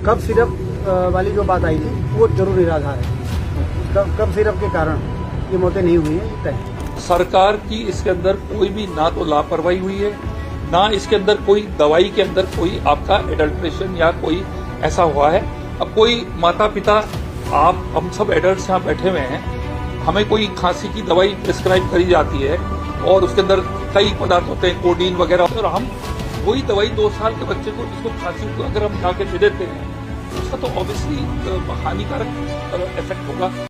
कब सिरप वाली जो बात आई थी वो जरूर निराधार है। कब सिरप के कारण ये मौतें नहीं हुई है तय। सरकार की इसके अंदर कोई भी ना तो लापरवाही हुई है, ना इसके अंदर कोई दवाई के अंदर कोई आपका एडल्ट्रेशन या कोई ऐसा हुआ है। अब कोई माता पिता, आप हम सब एडल्ट्स यहाँ बैठे हुए हैं, हमें कोई खांसी की दवाई प्रिस्क्राइब करी जाती है और उसके अंदर कई पदार्थ होते हैं, कोडीन वगैरह, और हम वही दवाई 2 साल के बच्चे को जिसको खांसी को अगर हम जाके दे देते हैं, उसका तो ऑब्वियसली हानिकारक इफेक्ट होगा।